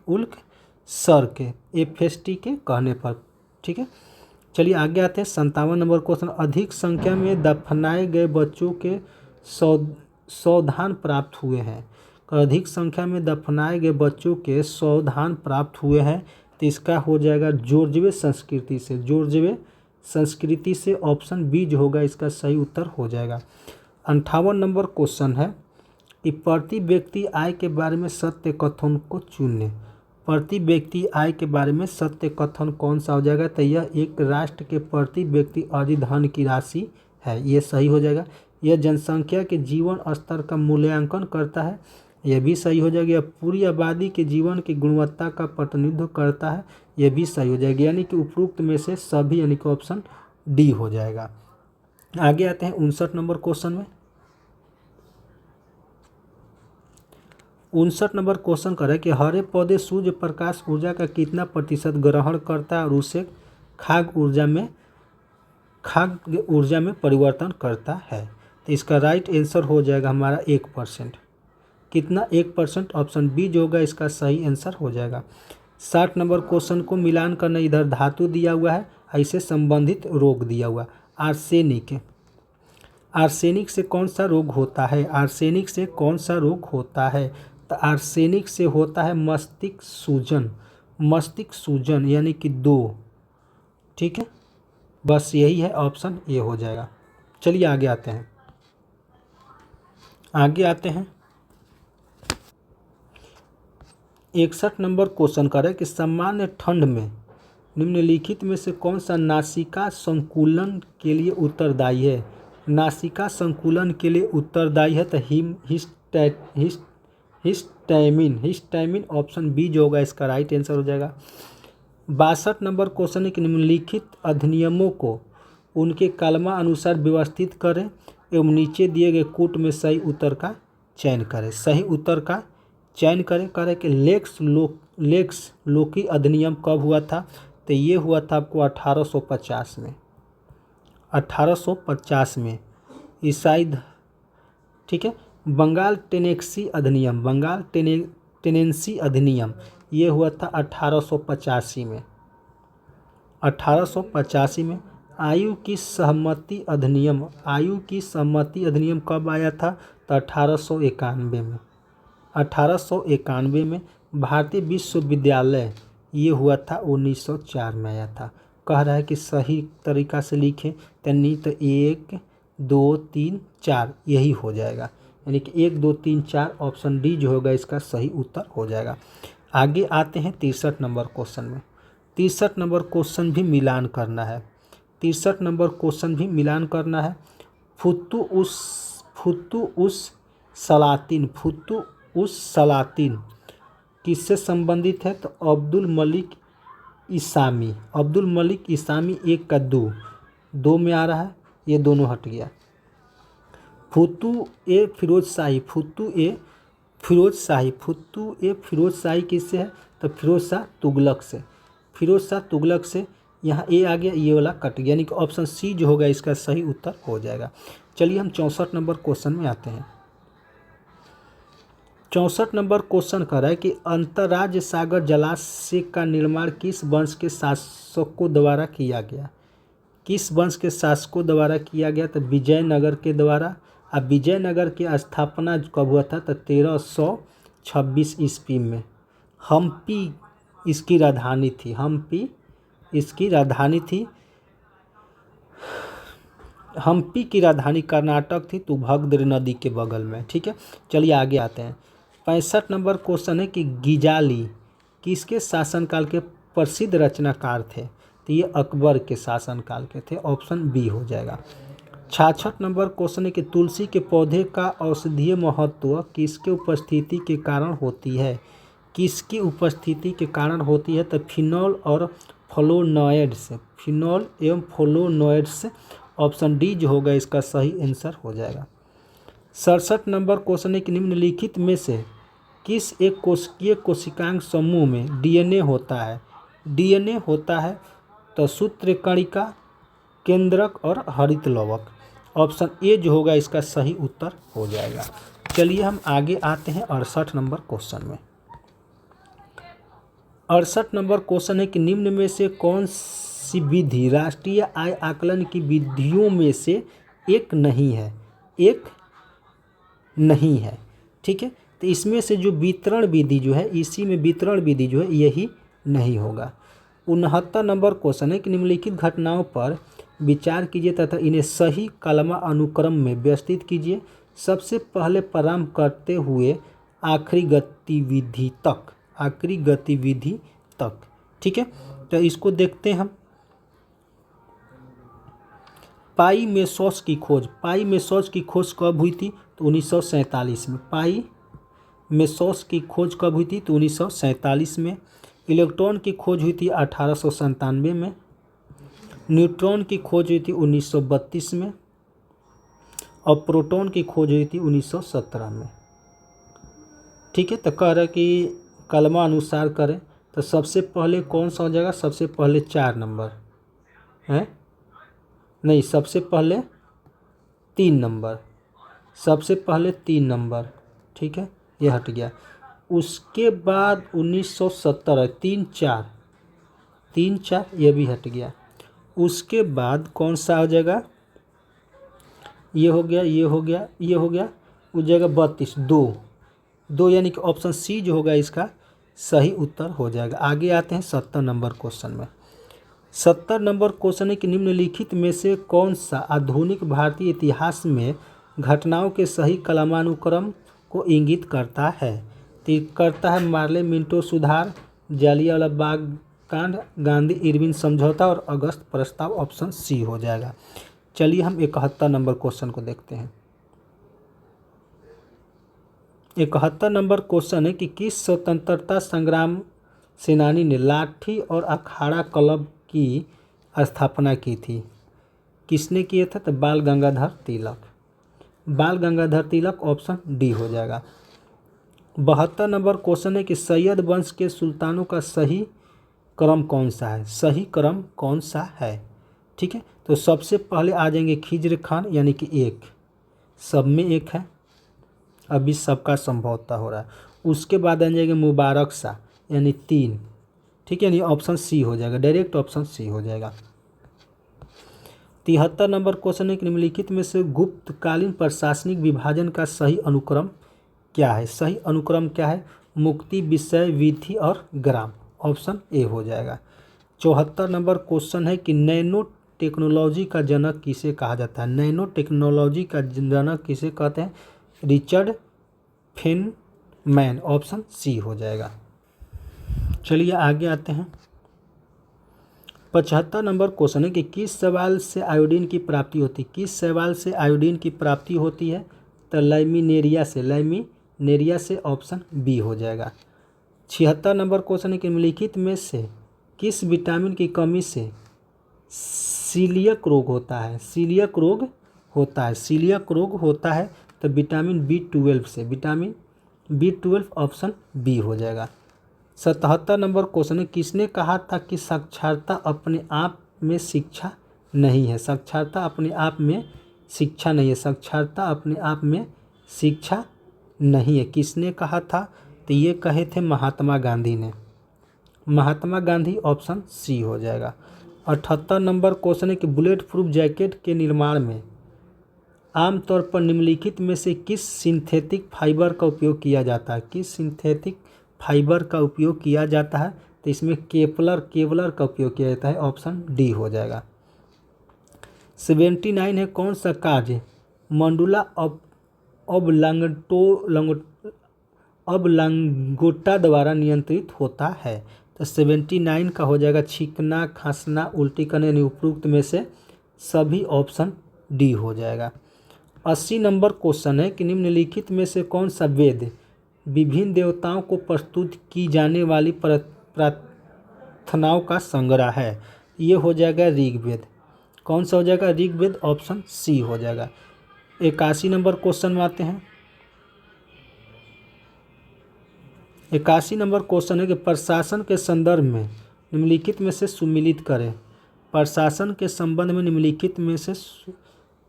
उल सर्क एफएसटी के कहने पर। ठीक है, चलिए आगे आते हैं। 57 नंबर क्वेश्चन, अधिक संख्या में दफनाए गए बच्चों के सौधान प्राप्त हुए हैं। अधिक संख्या में दफनाए गए बच्चों के सौधान प्राप्त हुए हैं, तो इसका हो जाएगा जॉर्जवे संस्कृति से, ऑप्शन बी जो होगा इसका सही उत्तर हो जाएगा। 58 नंबर क्वेश्चन है कि प्रति व्यक्ति आय के बारे में सत्य कथन को चुनें। प्रति व्यक्ति आय के बारे में सत्य कथन कौन सा हो जाएगा? तो यह एक राष्ट्र के प्रति व्यक्ति अर्जित धन की राशि है, ये सही हो जाएगा। यह जनसंख्या के जीवन स्तर का मूल्यांकन करता है, यह भी सही हो जाएगा। यह पूरी आबादी के जीवन की गुणवत्ता का प्रतिनिधित्व करता है, यह भी सही हो जाएगा। यानी कि उपरोक्त में से सभी, यानी कि ऑप्शन डी हो जाएगा। आगे आते हैं 59 नंबर क्वेश्चन में। 59 नंबर क्वेश्चन कर रहा है कि हरे पौधे सूर्य प्रकाश ऊर्जा का कितना प्रतिशत ग्रहण करता है और उसे खाद्य ऊर्जा में परिवर्तन करता है? तो इसका राइट आंसर हो जाएगा हमारा 1%। कितना? 1%, ऑप्शन बी जो होगा इसका सही आंसर हो जाएगा। 60 नंबर क्वेश्चन को मिलान करना, इधर धातु दिया हुआ है, ऐसे संबंधित रोग दिया हुआ। आर्सेनिक से कौन सा रोग होता है? आर्सेनिक से कौन सा रोग होता है? तो आर्सेनिक से होता है मस्तिष्क सूजन, यानी कि 2। ठीक है, बस यही है, ऑप्शन ए हो जाएगा। चलिए आगे आते हैं। 61 नंबर क्वेश्चन कर रहा है कि सामान्य ठंड में निम्नलिखित में से कौन सा नासिका संकुलन के लिए उत्तरदायी है? नासिका संकुलन के लिए उत्तरदायी है तो हिस्टैमिन ऑप्शन बी जो होगा इसका राइट आंसर हो जाएगा। 62 नंबर क्वेश्चन है कि निम्नलिखित अधिनियमों को उनके कलमा अनुसार व्यवस्थित करें एवं नीचे दिए गए कूट में सही उत्तर का चयन करें। सही उत्तर का चयन करें कि लेक्स लोकी अधिनियम कब हुआ था, तो ये हुआ था आपको 1850 में। 1850 में ईसाई, ठीक है। बंगाल टेनेंसी अधिनियम ये हुआ था 1885 में। 1885 में आयु की सहमति अधिनियम कब आया था, तो 1891 में। 1891 में भारतीय विश्वविद्यालय ये हुआ था 1904 में आया था। कह रहा है कि सही तरीका से लिखें तो नहीं तो 1 2 3 4 यही हो जाएगा, यानी कि 1 2 3 4 ऑप्शन डी जो होगा इसका सही उत्तर हो जाएगा। आगे आते हैं 63 नंबर क्वेश्चन में। 63 नंबर क्वेश्चन भी मिलान करना है। 63 नंबर क्वेश्चन भी मिलान करना है। फुतु उस सलातिन किससे संबंधित है, तो अब्दुल मलिक इसामी 1 का 2 में आ रहा है, ये दोनों हट गया। फुतु ए फिरोज शाही किससे है, तो फिरोज शाह तुगलक से यहाँ ए आ गया, ये वाला कट गया, यानी कि ऑप्शन सी जो होगा इसका सही उत्तर हो जाएगा। चलिए हम 64 नंबर क्वेश्चन में आते हैं। 64 नंबर क्वेश्चन कह रहा है कि अंतर्राज्य सागर जलाशय का निर्माण किस वंश के शासकों द्वारा किया गया। किस वंश के शासकों द्वारा किया गया, तो विजयनगर के द्वारा। अब विजयनगर की स्थापना कब हुआ था, तो 1326 ईस्वी में। हम्पी इसकी राजधानी थी। हम्पी की राजधानी कर्नाटक थी, तुंगभद्रा नदी के बगल में, ठीक है। चलिए आगे आते हैं। 65 नंबर क्वेश्चन है कि गिजाली किसके शासनकाल के प्रसिद्ध रचनाकार थे, तो ये अकबर के शासनकाल के थे, ऑप्शन बी हो जाएगा। 66 नंबर क्वेश्चन है कि तुलसी के पौधे का औषधीय महत्व किसके उपस्थिति के कारण होती है। किसकी उपस्थिति के कारण होती है, तो फिनॉल एवं फ्लोनोइड्स, ऑप्शन डी जो होगा इसका सही आंसर हो जाएगा। 67 नंबर क्वेश्चन है कि निम्नलिखित में से किस एक कोशिकीय कोशिकांग समूह में डीएनए होता है, तो सूत्रकणिका, केंद्रक और हरित लवक, ऑप्शन ए जो होगा इसका सही उत्तर हो जाएगा। चलिए हम आगे आते हैं 68 नंबर क्वेश्चन में। 68 नंबर क्वेश्चन है कि निम्न में से कौन सी विधि राष्ट्रीय आय आकलन की विधियों में से एक नहीं है, ठीक है। तो इसमें से जो वितरण विधि जो है, इसी में वितरण विधि जो है यही नहीं होगा। 69 नंबर क्वेश्चन है कि निम्नलिखित घटनाओं पर विचार कीजिए तथा इन्हें सही कलमा अनुक्रम में व्यवस्थित कीजिए। सबसे पहले प्रारंभ करते हुए आखिरी गतिविधि तक, ठीक है। तो इसको देखते हैं हम। पाई मेसोस की खोज कब हुई थी, तो 1947 में। पाई मेसोस की खोज कब हुई थी, तो 1947 में। इलेक्ट्रॉन की खोज हुई थी 1897 में। न्यूट्रॉन की खोज हुई थी 1932 में और प्रोटॉन की खोज हुई थी 1917 में, ठीक है। तो कह रहा है कि कलमा अनुसार करें, तो सबसे पहले कौन सा हो जाएगा, सबसे पहले 4 नंबर है, नहीं सबसे पहले 3 नंबर, ठीक है, ये हट गया। उसके बाद 1917 3 4 ये भी हट गया। उसके बाद कौन सा हो जाएगा, ये हो गया उस जगह 32 2 यानी कि ऑप्शन सी जो होगा इसका सही उत्तर हो जाएगा। आगे आते हैं 70 नंबर क्वेश्चन में। 70 नंबर क्वेश्चन है कि निम्नलिखित में से कौन सा आधुनिक भारतीय इतिहास में घटनाओं के सही कालानुक्रम को इंगित करता है। तो करता है मार्ले मिंटो सुधार, जालियांवाला बाग कांड, गांधी इरविन समझौता और अगस्त प्रस्ताव, ऑप्शन सी हो जाएगा। चलिए हम 71 नंबर क्वेश्चन को देखते हैं। 71 नंबर क्वेश्चन है कि किस स्वतंत्रता संग्राम सेनानी ने लाठी और अखाड़ा क्लब की स्थापना की थी? किसने किए थे? तो बाल गंगाधर तिलक। बाल गंगाधर तिलक ऑप्शन डी हो जाएगा। 72 नंबर क्वेश्चन है कि सैयद वंश के सुल्तानों का सही क्रम कौन सा है? सही क्रम कौन सा है? ठीक है, तो सबसे पहले आ जाएंगे खिज्र खान यानी कि एक, सब में एक है, अभी सबका संभवता हो रहा है। उसके बाद आ जाएंगे मुबारक शाह यानी 3, ठीक है, यानी ऑप्शन सी हो जाएगा, डायरेक्ट ऑप्शन सी हो जाएगा। 73 नंबर क्वेश्चन है कि निम्नलिखित में से गुप्तकालीन प्रशासनिक विभाजन का सही अनुक्रम क्या है? सही अनुक्रम क्या है? मुक्ति, विषय, विधि और ग्राम, ऑप्शन ए हो जाएगा। 74 नंबर क्वेश्चन है कि नैनो टेक्नोलॉजी का जनक किसे कहा जाता है? नैनो टेक्नोलॉजी का जनक किसे कहते हैं? रिचर्ड फेनमैन, ऑप्शन सी हो जाएगा। चलिए आगे आते हैं। 75 नंबर क्वेश्चन है कि किस सवाल से आयोडीन की प्राप्ति होती है? किस सवाल से आयोडीन की प्राप्ति होती है? तो लैमिनेरिया से, लैमिनेरिया से, ऑप्शन बी हो जाएगा। 76 नंबर क्वेश्चन है कि निम्नलिखित में से किस विटामिन की कमी से सीलियक रोग होता है? सीलियक रोग होता है, सीलियक रोग होता है तो विटामिन B12 से, विटामिन B12 ऑप्शन बी हो जाएगा। 77 नंबर क्वेश्चन है किसने कहा था कि साक्षरता अपने आप में शिक्षा नहीं है? साक्षरता अपने आप में शिक्षा नहीं है, साक्षरता अपने आप में शिक्षा नहीं है, किसने कहा था? तो ये कहे थे महात्मा गांधी ने, महात्मा गांधी, ऑप्शन सी हो जाएगा। 78 नंबर क्वेश्चन है कि बुलेट प्रूफ जैकेट के निर्माण में आमतौर पर निम्नलिखित में से किस सिंथेटिक फाइबर का उपयोग किया जाता है? किस सिंथेटिक फाइबर का उपयोग किया जाता है? तो इसमें केवलर का उपयोग किया जाता है, ऑप्शन डी हो जाएगा। 79 है कौन सा कार्य मंडुला ऑब्लांगोटा द्वारा नियंत्रित होता है? तो 79 का हो जाएगा छींकना, खांसना, उल्टी करने, यानी उपरोक्त में से सभी, ऑप्शन डी हो जाएगा। 80 नंबर क्वेश्चन है कि निम्नलिखित में से कौन सा वेद विभिन्न देवताओं को प्रस्तुत की जाने वाली प्रार्थनाओं का संग्रह है? ये हो जाएगा ऋग्वेद। कौन सा हो जाएगा? ऋग्वेद, ऑप्शन सी हो जाएगा। 81 नंबर क्वेश्चन में आते हैं। 81 नंबर क्वेश्चन है कि प्रशासन के संदर्भ में निम्नलिखित में से सुमिलित करें। प्रशासन के संबंध में निम्नलिखित में से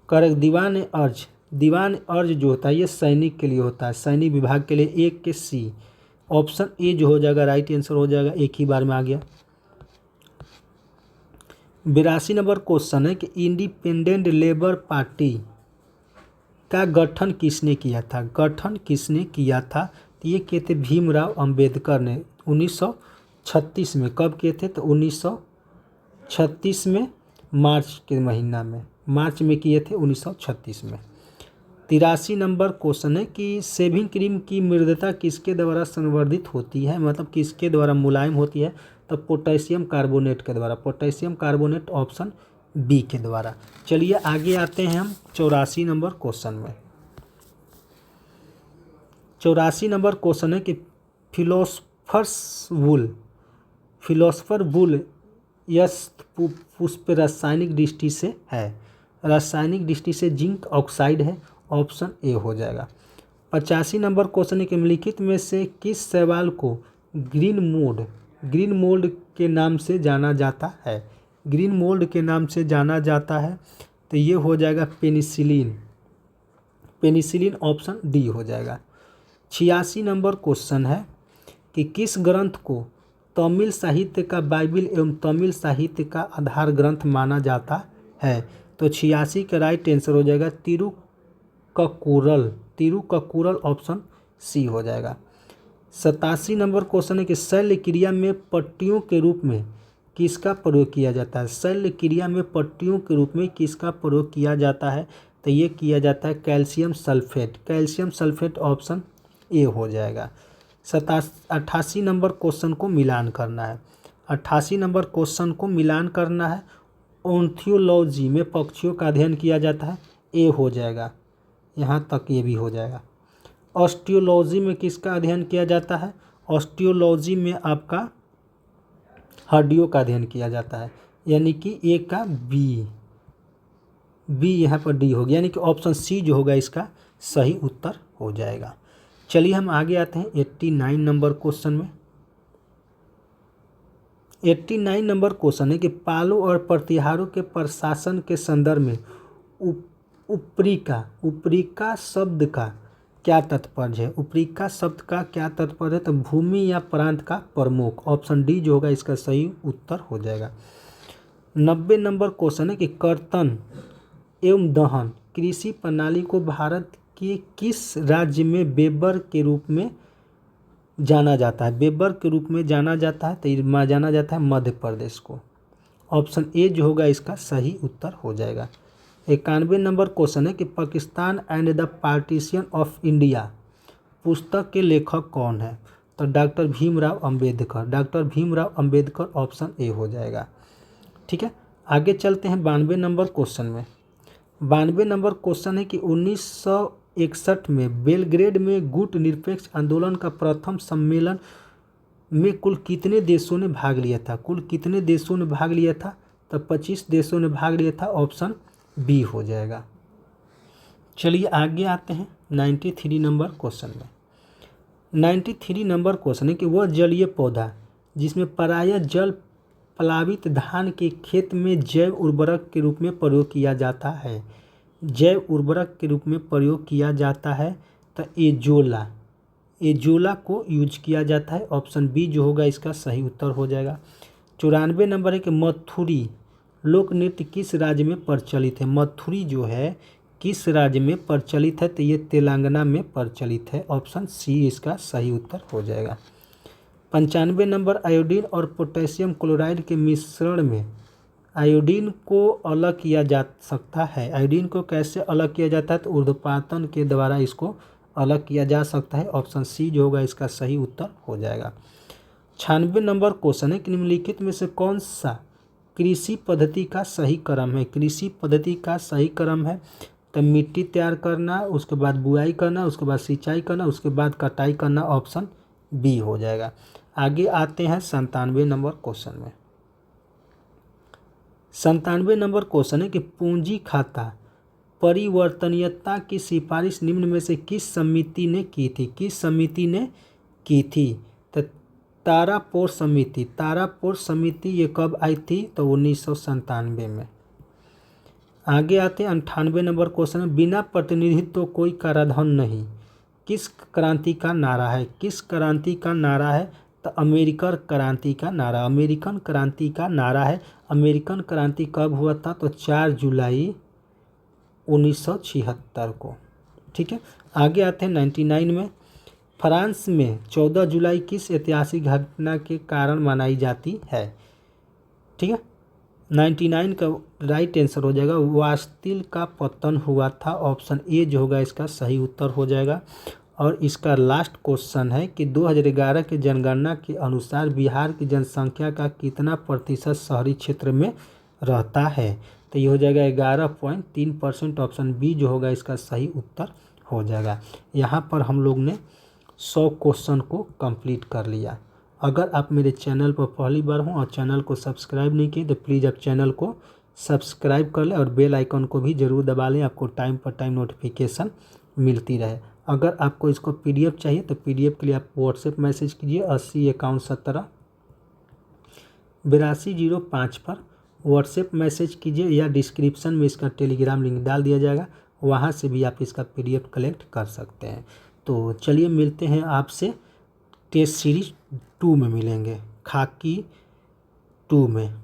करें। दीवान अर्ज, दीवान अर्ज जो होता है ये सैनिक के लिए होता है, सैनिक विभाग के लिए, एक के सी, ऑप्शन ए जो हो जाएगा राइट आंसर हो जाएगा, एक ही बार में आ गया। 82 नंबर क्वेश्चन है कि इंडिपेंडेंट लेबर पार्टी का गठन किसने किया था? गठन किसने किया था? तो ये किए थे भीमराव अंबेडकर ने 1936 में। कब किए थे? तो 1936 में, मार्च के महीना में, मार्च में किए थे 1936 में। 83 नंबर क्वेश्चन है कि शेविंग क्रीम की मृदुता किसके द्वारा संवर्धित होती है? मतलब किसके द्वारा मुलायम होती है? तो पोटेशियम कार्बोनेट के द्वारा, पोटेशियम कार्बोनेट, ऑप्शन बी के द्वारा। चलिए आगे आते हैं हम 84 नंबर क्वेश्चन में। 84 नंबर क्वेश्चन है कि फिलोसफर वुल यस पुष्प रासायनिक दृष्टि से है? रासायनिक दृष्टि से जिंक ऑक्साइड है, ऑप्शन ए हो जाएगा। 85 नंबर क्वेश्चन है कि निम्नलिखित में से किस शैवाल को ग्रीन मोल्ड के नाम से जाना जाता है? ग्रीन मोल्ड के नाम से जाना जाता है तो ये हो जाएगा पेनिसिलिन, ऑप्शन डी हो जाएगा। 86 नंबर क्वेश्चन है कि किस ग्रंथ को तमिल साहित्य का बाइबिल एवं तमिल साहित्य का आधार ग्रंथ माना जाता है? तो 86 का राइट आंसर हो जाएगा तिरुक्कुरल, ऑप्शन सी हो जाएगा। 87 नंबर क्वेश्चन है कि शल्य क्रिया में पट्टियों के रूप में किसका प्रयोग किया जाता है? शल्य क्रिया में पट्टियों के रूप में किसका प्रयोग किया जाता है? तो ये किया जाता है कैल्शियम सल्फेट, ऑप्शन ए हो जाएगा। 88 नंबर क्वेश्चन को मिलान करना है। 88 नंबर क्वेश्चन को मिलान करना है ऑर्निथोलॉजी में पक्षियों का अध्ययन किया जाता है, ए हो जाएगा, यहाँ तक ये भी हो जाएगा। ऑस्टियोलॉजी में किसका अध्ययन किया जाता है? ऑस्टियोलॉजी में आपका हड्डियों का अध्ययन किया जाता है, यानी कि ए का बी यहाँ पर डी हो गया, यानी कि ऑप्शन सी जो होगा इसका सही उत्तर हो जाएगा। चलिए हम आगे आते हैं 89 नंबर क्वेश्चन में। 89 नंबर क्वेश्चन है कि पालों और प्रतिहारों के प्रशासन के संदर्भ में उपरिका शब्द का क्या तात्पर्य है? उपरिका शब्द का क्या तात्पर्य है? तो भूमि या प्रांत का प्रमुख, ऑप्शन डी जो होगा इसका सही उत्तर हो जाएगा। 90 नंबर क्वेश्चन है कि कर्तन एवं दहन कृषि प्रणाली को भारत के किस राज्य में वेबर के रूप में जाना जाता है? वेबर के रूप में जाना जाता है, तो जाना जाता है मध्य प्रदेश को। ऑप्शन ए जो होगा इसका सही उत्तर हो जाएगा। 91 नंबर क्वेश्चन है कि Pakistan and the partition of India पुस्तक के लेखक कौन है? तो doctor Bhimrao Ambedkar. Doctor Bhimrao Ambedkar option A हो जाएगा। ठीक है, आगे चलते हैं 92 नंबर क्वेश्चन में। 92 नंबर क्वेश्चन है कि 1961 में बेलग्रेड में गुट निरपेक्ष आंदोलन का प्रथम सम्मेलन में कुल कितने देशों ने भाग लिया था? कुल कितने देशों ने भाग लिया था? तो 25 देशों ने भाग लिया था, ऑप्शन बी हो जाएगा। चलिए आगे आते हैं 93 नंबर क्वेश्चन में। 93 नंबर क्वेश्चन है कि वह जलीय पौधा जिसमें प्रायः जल प्लावित धान के खेत में जैव उर्वरक के रूप में प्रयोग किया जाता है, जैव उर्वरक के रूप में प्रयोग किया जाता है, तो एजोला को यूज किया जाता है, ऑप्शन बी जो होगा इसका सही उत्तर हो जाएगा। 94 नंबर है कि मथुरी लोक नृत्य किस राज्य में प्रचलित है? मथुरी जो है किस राज्य में प्रचलित है? तो ये तेलंगाना में प्रचलित है, ऑप्शन सी इसका सही उत्तर हो जाएगा। 95 नंबर आयोडीन और पोटेशियम क्लोराइड के मिश्रण में आयोडीन को अलग किया जा सकता है। आयोडीन को कैसे अलग किया जाता है? तो ऊर्ध्वपातन के द्वारा इसको अलग किया जा सकता है, ऑप्शन सी जो होगा इसका सही उत्तर हो जाएगा। 96 नंबर क्वेश्चन है कि निम्नलिखित में से कौन सा कृषि पद्धति का सही क्रम है? कृषि पद्धति का सही क्रम है तो मिट्टी तैयार करना, उसके बाद बुआई करना, उसके बाद सिंचाई करना, उसके बाद कटाई करना, ऑप्शन बी हो जाएगा। आगे आते हैं 97 नंबर क्वेश्चन में। 97 नंबर क्वेश्चन है कि पूंजी खाता परिवर्तनीयता की सिफारिश निम्न में से किस समिति ने की थी? किस समिति ने की थी? तो तारापोर समिति। तारापोर समिति ये कब आई थी? तो 1997 में। आगे आते हैं 98 नंबर क्वेश्चन है, बिना प्रतिनिधित्व कोई कराधान नहीं किस क्रांति का नारा है? किस क्रांति का नारा है? तो अमेरिकन क्रांति का नारा। अमेरिकन क्रांति का नारा है। अमेरिकन क्रांति कब हुआ था? तो 4 जुलाई 1976 को। ठीक है, आगे आते हैं 99 में। फ्रांस में 14 जुलाई किस ऐतिहासिक घटना के कारण मनाई जाती है? ठीक है, 99 का राइट आंसर हो जाएगा वास्तिल का पतन हुआ था, ऑप्शन ए जो होगा इसका सही उत्तर हो जाएगा। और इसका लास्ट क्वेश्चन है कि 2011 के जनगणना के अनुसार बिहार की जनसंख्या का कितना प्रतिशत शहरी क्षेत्र में रहता है? तो ये हो जाएगा 11.3%, ऑप्शन बी जो होगा इसका सही उत्तर हो जाएगा। यहाँ पर हम लोग ने 100 क्वेश्चन को कंप्लीट कर लिया। अगर आप मेरे चैनल पर पहली बार हों और चैनल को सब्सक्राइब नहीं किए तो प्लीज़ आप चैनल को सब्सक्राइब कर लें और बेल आइकन को भी ज़रूर दबा लें, आपको टाइम पर टाइम नोटिफिकेशन मिलती रहे। अगर आपको इसको पीडीएफ चाहिए तो पीडीएफ के लिए आप व्हाट्सएप मैसेज कीजिए 80 51 17 8205 पर व्हाट्सएप मैसेज कीजिए, या डिस्क्रिप्शन में इसका टेलीग्राम लिंक डाल दिया जाएगा, वहाँ से भी आप इसका पीडीएफ कलेक्ट कर सकते हैं। तो चलिए मिलते हैं आपसे टेस्ट सीरीज 2 में, मिलेंगे खाकी 2 में।